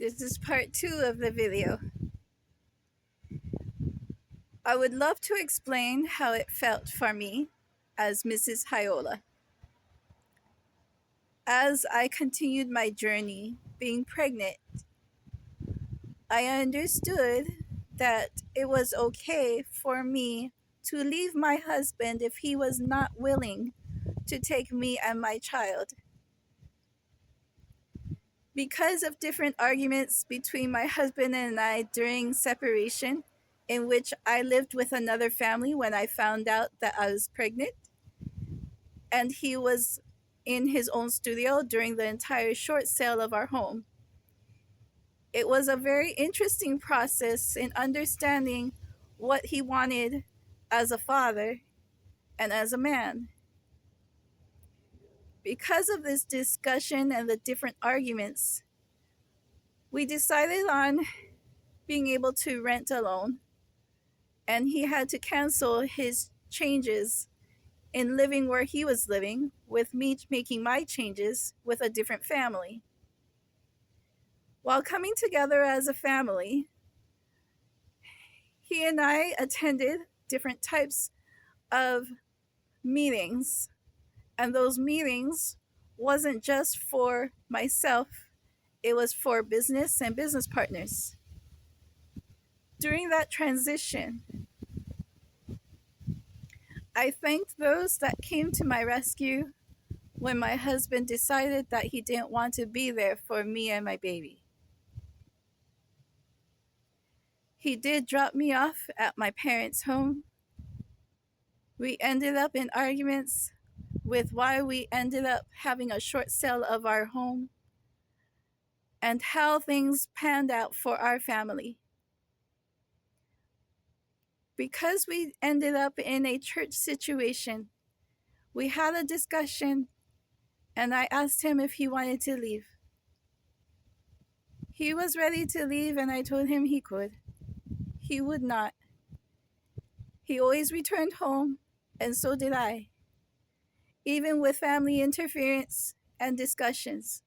This is part 2 of the video. I would love to explain how it felt for me as Mrs. Haiola. As I continued my journey being pregnant, I understood that it was okay for me to leave my husband if he was not willing to take me and my child. Because of different arguments between my husband and I during separation, in which I lived with another family when I found out that I was pregnant, and he was in his own studio during the entire short sale of our home. It was a very interesting process in understanding what he wanted as a father and as a man. Because of this discussion and the different arguments, we decided on being able to rent alone, and he had to cancel his changes in living where he was living, with me making my changes with a different family. While coming together as a family, he and I attended different types of meetings, and those meetings wasn't just for myself, it was for business and business partners. During that transition, I thanked those that came to my rescue when my husband decided that he didn't want to be there for me and my baby. He did drop me off at my parents' home. We ended up in arguments with why we ended up having a short sale of our home and how things panned out for our family. Because we ended up in a church situation, we had a discussion, and I asked him if he wanted to leave. He was ready to leave, and I told him he could. He would not. He always returned home, and so did I, even with family interference and discussions.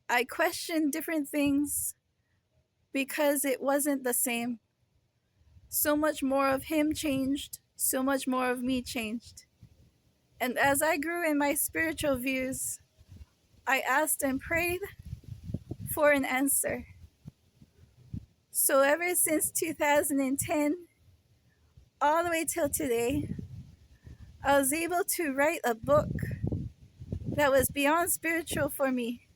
I questioned different things because it wasn't the same. So much more of him changed, so much more of me changed. And as I grew in my spiritual views, I asked and prayed for an answer. So ever since 2010, all the way till today, I was able to write a book that was beyond spiritual for me.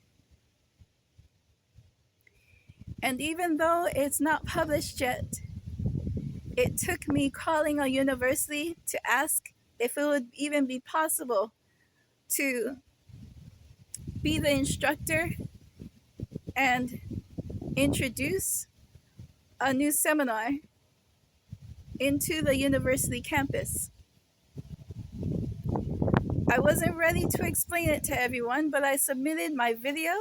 And even though it's not published yet, it took me calling a university to ask if it would even be possible to be the instructor and introduce a new seminar into the university campus. I wasn't ready to explain it to everyone, but I submitted my video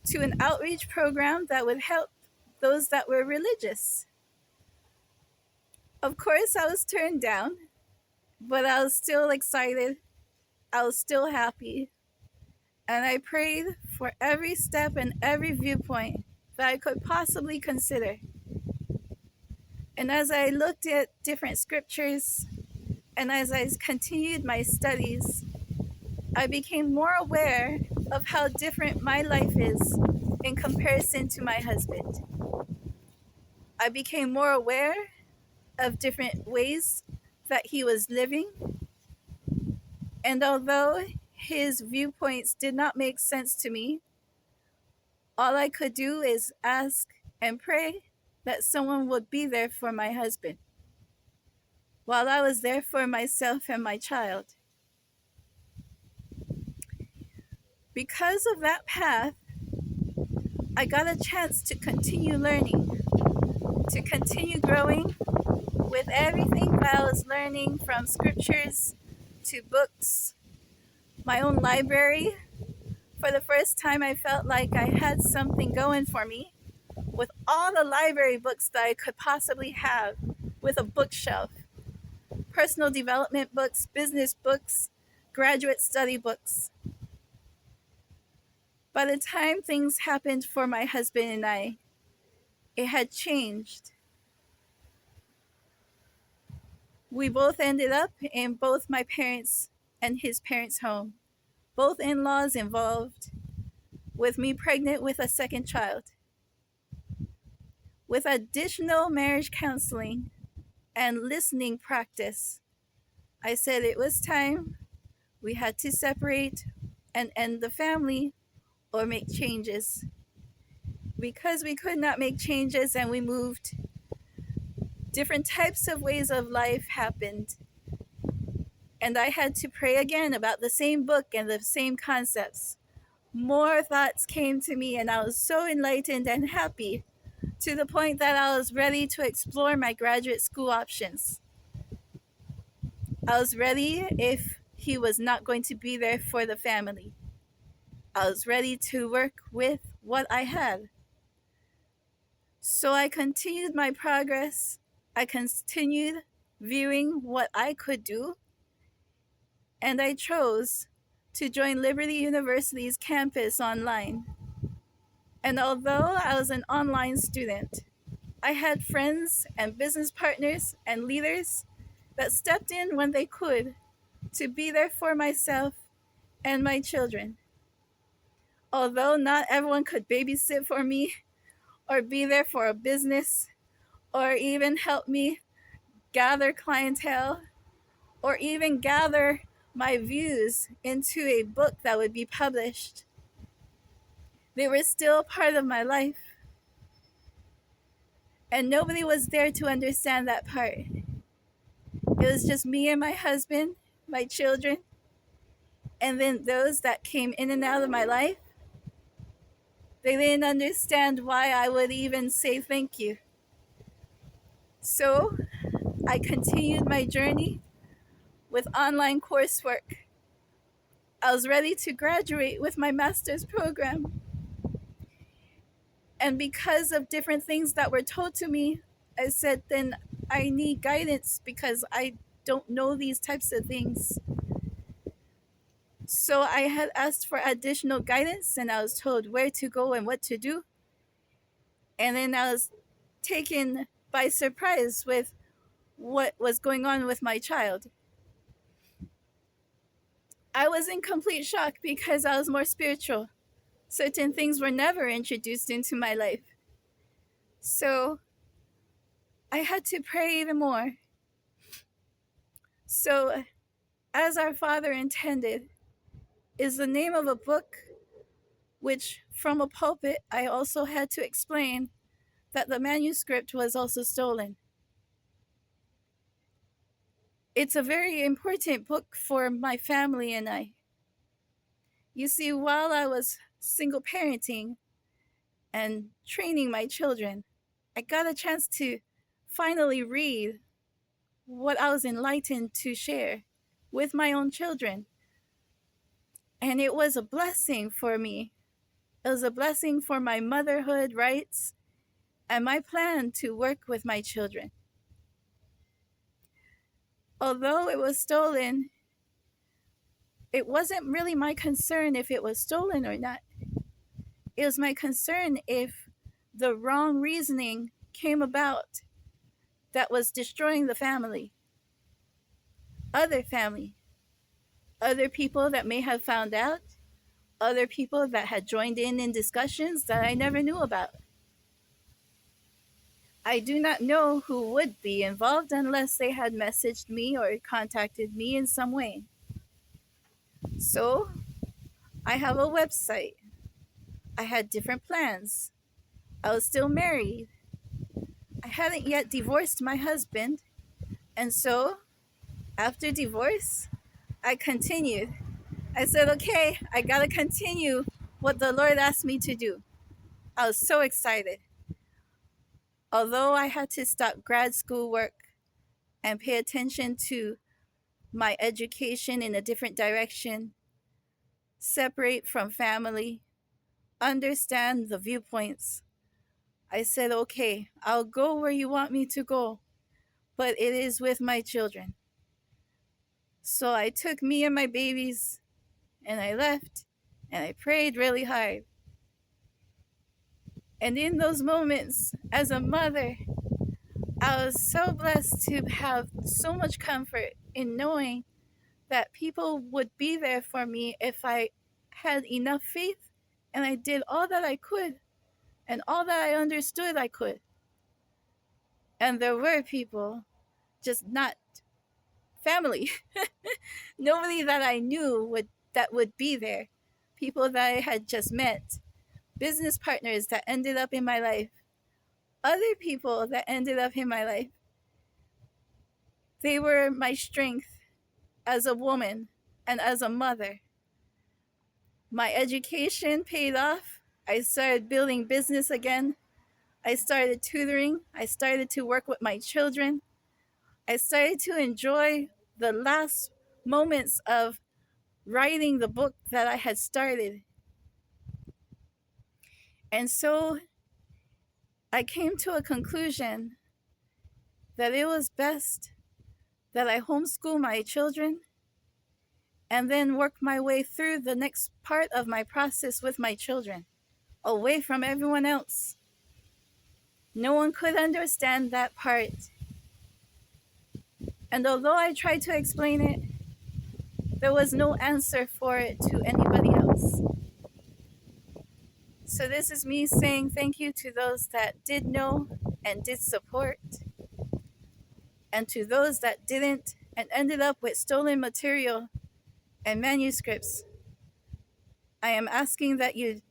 to an outreach program that would help those that were religious. Of course, I was turned down, but I was still excited. I was still happy. And I prayed for every step and every viewpoint that I could possibly consider. And as I looked at different scriptures and as I continued my studies, I became more aware of how different my life is in comparison to my husband. I became more aware of different ways that he was living. And although his viewpoints did not make sense to me, all I could do is ask and pray that someone would be there for my husband, while I was there for myself and my child. Because of that path, I got a chance to continue learning, to continue growing with everything that I was learning, from scriptures to books, my own library. For the first time, I felt like I had something going for me with all the library books that I could possibly have, with a bookshelf, personal development books, business books, graduate study books. By the time things happened for my husband and I, it had changed. We both ended up in both my parents' and his parents' home, both in laws involved, with me pregnant with a second child. With additional marriage counseling and listening practice, I said it was time we had to separate and end the family or make changes. Because we could not make changes and we moved, different types of ways of life happened. And I had to pray again about the same book and the same concepts. More thoughts came to me, and I was so enlightened and happy to the point that I was ready to explore my graduate school options. I was ready if he was not going to be there for the family. I was ready to work with what I had. So I continued my progress. I continued viewing what I could do, and I chose to join Liberty University's campus online. And although I was an online student, I had friends and business partners and leaders that stepped in when they could to be there for myself and my children. Although not everyone could babysit for me or be there for a business or even help me gather clientele or even gather my views into a book that would be published, they were still part of my life. And nobody was there to understand that part. It was just me and my husband, my children, and then those that came in and out of my life. They didn't understand why I would even say thank you. So I continued my journey with online coursework. I was ready to graduate with my master's program. And because of different things that were told to me, I said, then I need guidance because I don't know these types of things. So I had asked for additional guidance and I was told where to go and what to do. And then I was taken by surprise with what was going on with my child. I was in complete shock because I was more spiritual. Certain things were never introduced into my life. So I had to pray even more. So, As Our Father Intended is the name of a book which, from a pulpit, I also had to explain that the manuscript was also stolen. It's a very important book for my family and I. You see, while I was single parenting and training my children, I got a chance to finally read what I was enlightened to share with my own children. And it was a blessing for me. It was a blessing for my motherhood rights and my plan to work with my children. Although it was stolen, it wasn't really my concern if it was stolen or not. It was my concern if the wrong reasoning came about that was destroying the family, other family, other people that may have found out, other people that had joined in discussions that I never knew about. I do not know who would be involved unless they had messaged me or contacted me in some way. So, I have a website. I had different plans. I was still married. I hadn't yet divorced my husband. And so, after divorce, I continued. I said, okay, I gotta continue what the Lord asked me to do. I was so excited. Although I had to stop grad school work and pay attention to my education in a different direction, separate from family, understand the viewpoints, I said, okay, I'll go where you want me to go, but it is with my children. So I took me and my babies and I left. and I prayed really hard. And in those moments, as a mother, I was so blessed to have so much comfort in knowing that people would be there for me if I had enough faith and I did all that I could and all that I understood I could. And there were people, just not family, nobody that I knew would be there. People that I had just met, business partners that ended up in my life, other people that ended up in my life. They were my strength as a woman and as a mother. My education paid off. I started building business again. I started tutoring. I started to work with my children. I started to enjoy the last moments of writing the book that I had started. And so I came to a conclusion that it was best that I homeschool my children and then work my way through the next part of my process with my children, away from everyone else. No one could understand that part. And although I tried to explain it, there was no answer for it to anybody else. So this is me saying thank you to those that did know and did support, and to those that didn't and ended up with stolen material and manuscripts. I am asking that you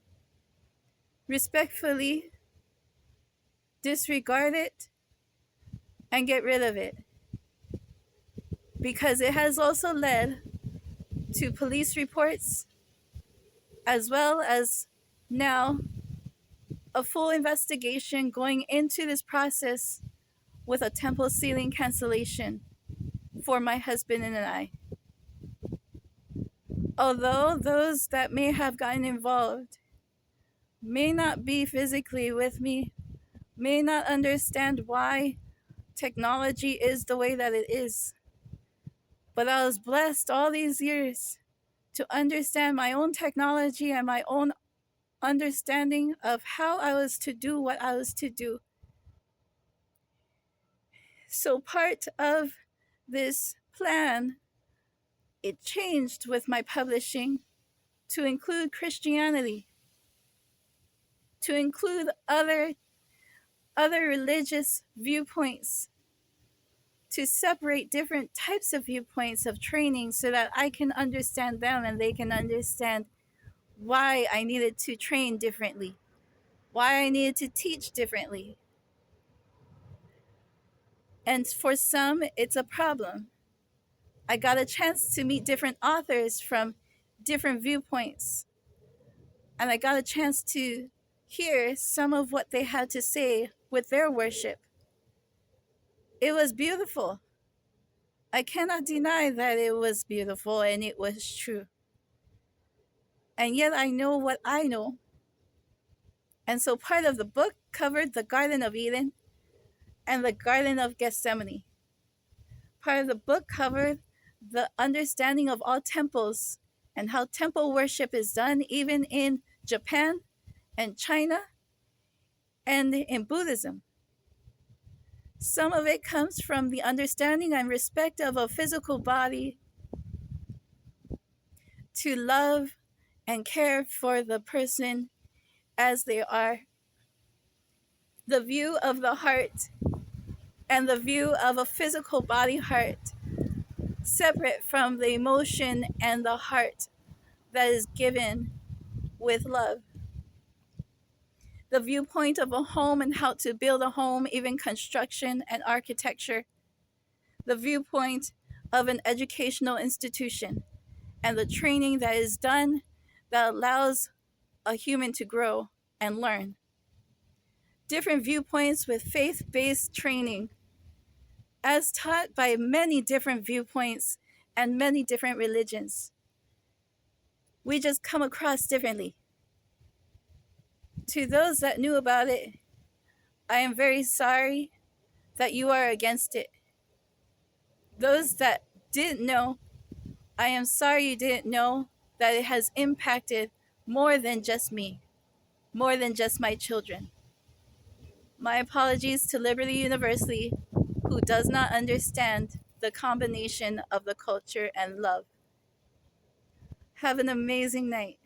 respectfully disregard it and get rid of it, because it has also led to police reports, as well as now a full investigation going into this process with a temple ceiling cancellation for my husband and I. Although those that may have gotten involved may not be physically with me, may not understand why technology is the way that it is, but I was blessed all these years to understand my own technology and my own understanding of how I was to do what I was to do. So part of this plan, it changed with my publishing to include Christianity, to include other religious viewpoints, to separate different types of viewpoints of training so that I can understand them and they can understand why I needed to train differently, why I needed to teach differently. And for some, it's a problem. I got a chance to meet different authors from different viewpoints, and I got a chance to hear some of what they had to say with their worship. It was beautiful. I cannot deny that it was beautiful and it was true. And yet I know what I know. And so part of the book covered the Garden of Eden and the Garden of Gethsemane. Part of the book covered the understanding of all temples and how temple worship is done even in Japan and China and in Buddhism. Some of it comes from the understanding and respect of a physical body, to love and care for the person as they are. The view of the heart and the view of a physical body heart, separate from the emotion and the heart that is given with love. The viewpoint of a home and how to build a home, even construction and architecture. The viewpoint of an educational institution and the training that is done that allows a human to grow and learn. Different viewpoints with faith-based training as taught by many different viewpoints and many different religions. We just come across differently. To those that knew about it, I am very sorry that you are against it. Those that didn't know, I am sorry you didn't know that it has impacted more than just me, more than just my children. My apologies to Liberty University, who does not understand the combination of the culture and love. Have an amazing night.